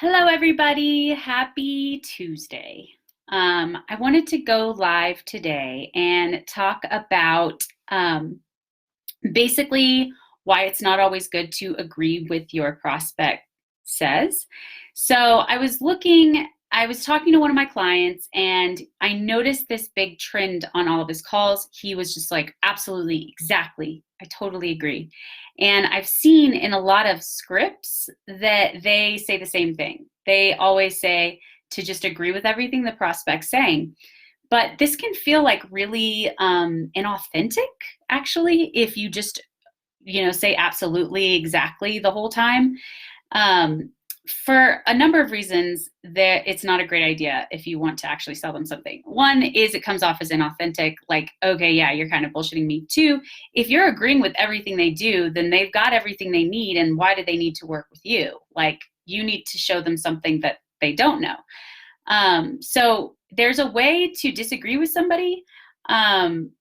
Hello, everybody. Happy Tuesday. I wanted to go live today and talk about basically why it's not always good to agree with your prospect says. So I was talking to one of my clients and I noticed this big trend on all of his calls. He was just like, absolutely, exactly. I totally agree. And I've seen in a lot of scripts that they say the same thing. They always say to just agree with everything the prospect's saying. But this can feel like really inauthentic, actually, if you just, say absolutely, exactly the whole time. Um, for a number of reasons, that it's not a great idea if you want to actually sell them something. One is it comes off as inauthentic, like, okay, yeah, you're kind of bullshitting me. Two, if you're agreeing with everything they do, then they've got everything they need, and why do they need to work with you? Like, you need to show them something that they don't know. So there's a way to disagree with somebody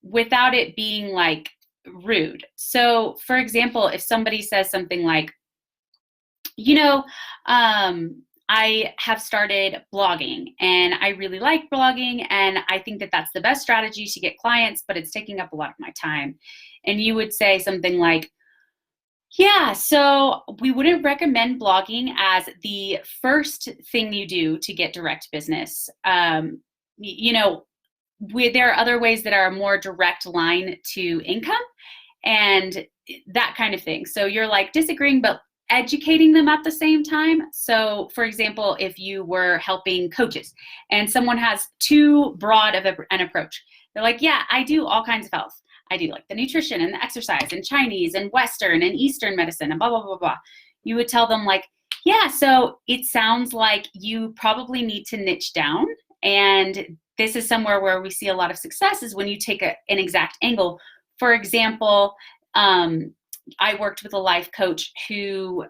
without it being like rude. So, for example, if somebody says something like, you know, I have started blogging and I really like blogging and I think that that's the best strategy to get clients, but it's taking up a lot of my time. And you would say something like, yeah, so we wouldn't recommend blogging as the first thing you do to get direct business. There are other ways that are a more direct line to income and that kind of thing. So you're like disagreeing, but educating them at the same time. So, for example, if you were helping coaches and someone has too broad of an approach, they're like, yeah, I do all kinds of health. I do like the nutrition and the exercise and Chinese and Western and Eastern medicine and blah, blah, blah, blah. You would tell them, like, yeah, so it sounds like you probably need to niche down. And this is somewhere where we see a lot of success is when you take an exact angle. For example, I worked with a life coach who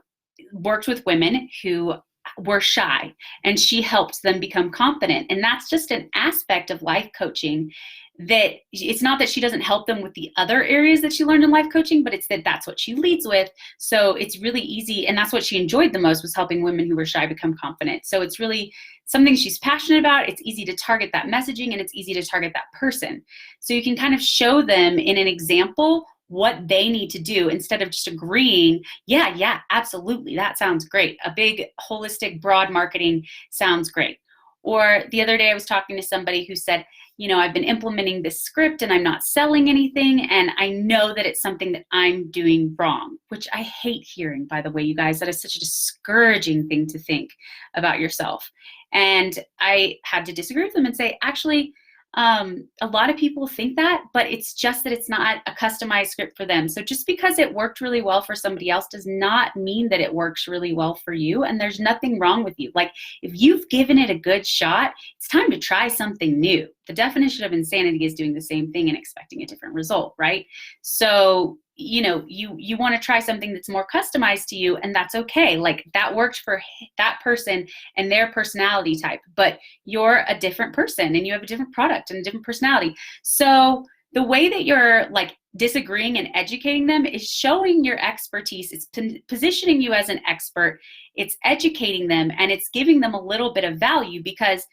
worked with women who were shy, and she helped them become confident. And that's just an aspect of life coaching that it's not that she doesn't help them with the other areas that she learned in life coaching, but it's that that's what she leads with. So it's really easy. And that's what she enjoyed the most, was helping women who were shy become confident. So it's really something she's passionate about. It's easy to target that messaging and it's easy to target that person. So you can kind of show them in an example what they need to do instead of just agreeing, yeah, absolutely, that sounds great. A big, holistic, broad marketing sounds great. Or the other day I was talking to somebody who said, I've been implementing this script and I'm not selling anything. And I know that it's something that I'm doing wrong, which I hate hearing, by the way, you guys. That is such a discouraging thing to think about yourself. And I had to disagree with them and say, actually, a lot of people think that, but it's just that it's not a customized script for them. So just because it worked really well for somebody else does not mean that it works really well for you. And there's nothing wrong with you. Like, if you've given it a good shot, it's time to try something new. The definition of insanity is doing the same thing and expecting a different result, right? So you want to try something that's more customized to you, and that's okay. Like, that works for that person and their personality type, but you're a different person and you have a different product and a different personality. So the way that you're like disagreeing and educating them is showing your expertise. It's positioning you as an expert. It's educating them, and it's giving them a little bit of value, because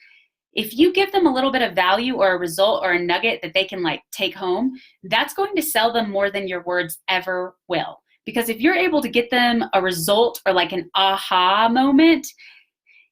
if you give them a little bit of value or a result or a nugget that they can like take home, that's going to sell them more than your words ever will. Because if you're able to get them a result or like an aha moment,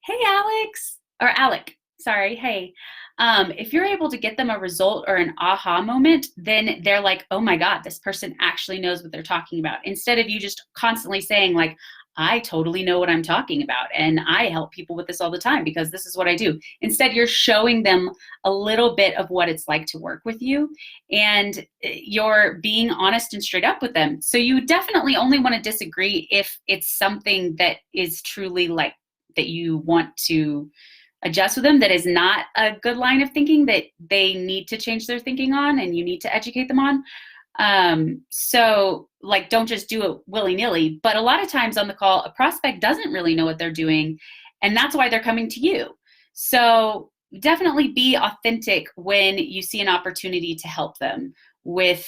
hey, Alex, or Alec, sorry, hey. If you're able to get them a result or an aha moment, then they're like, oh my God, this person actually knows what they're talking about. Instead of you just constantly saying like, I totally know what I'm talking about, and I help people with this all the time because this is what I do. Instead, you're showing them a little bit of what it's like to work with you, and you're being honest and straight up with them. So you definitely only want to disagree if it's something that is truly like that you want to adjust with them, that is not a good line of thinking that they need to change their thinking on and you need to educate them on. So like, don't just do it willy-nilly. But a lot of times on the call, a prospect doesn't really know what they're doing, and that's why they're coming to you. So definitely be authentic when you see an opportunity to help them with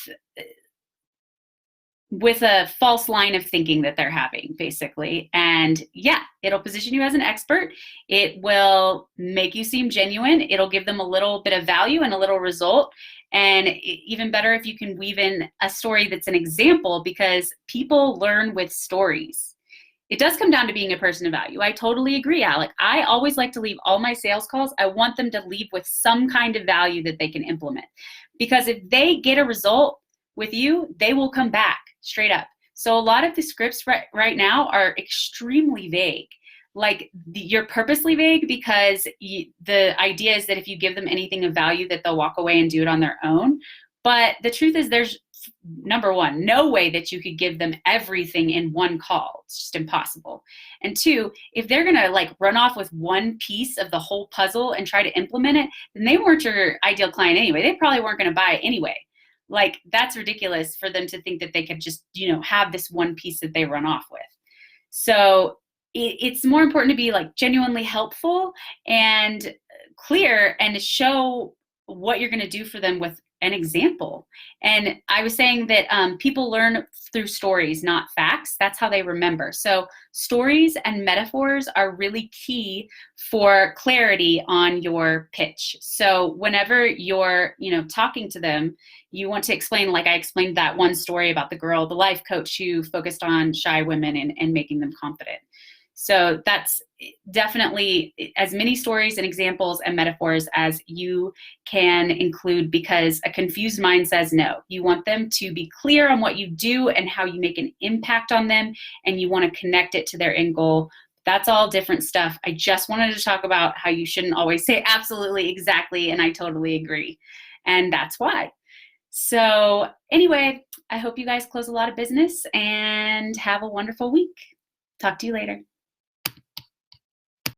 with a false line of thinking that they're having, basically. And yeah, it'll position you as an expert. It will make you seem genuine. It'll give them a little bit of value and a little result. And even better if you can weave in a story that's an example, because people learn with stories. It does come down to being a person of value. I totally agree, Alec. I always like to leave all my sales calls. I want them to leave with some kind of value that they can implement. Because if they get a result with you, they will come back straight up. So a lot of the scripts right now are extremely vague. Like you're purposely vague because the idea is that if you give them anything of value that they'll walk away and do it on their own. But the truth is there's, number one, no way that you could give them everything in one call. It's just impossible. And two, if they're going to like run off with one piece of the whole puzzle and try to implement it, then they weren't your ideal client anyway. They probably weren't going to buy it anyway. Like that's ridiculous for them to think that they could just, have this one piece that they run off with. So it's more important to be like genuinely helpful and clear and to show what you're going to do for them with an example. And I was saying that people learn through stories, not facts. That's how they remember. So stories and metaphors are really key for clarity on your pitch. So whenever you're, talking to them, you want to explain, like I explained that one story about the girl, the life coach who focused on shy women and making them confident. So that's definitely as many stories and examples and metaphors as you can include, because a confused mind says no. You want them to be clear on what you do and how you make an impact on them, and you want to connect it to their end goal. That's all different stuff. I just wanted to talk about how you shouldn't always say absolutely, exactly, and I totally agree. And that's why. So anyway, I hope you guys close a lot of business and have a wonderful week. Talk to you later.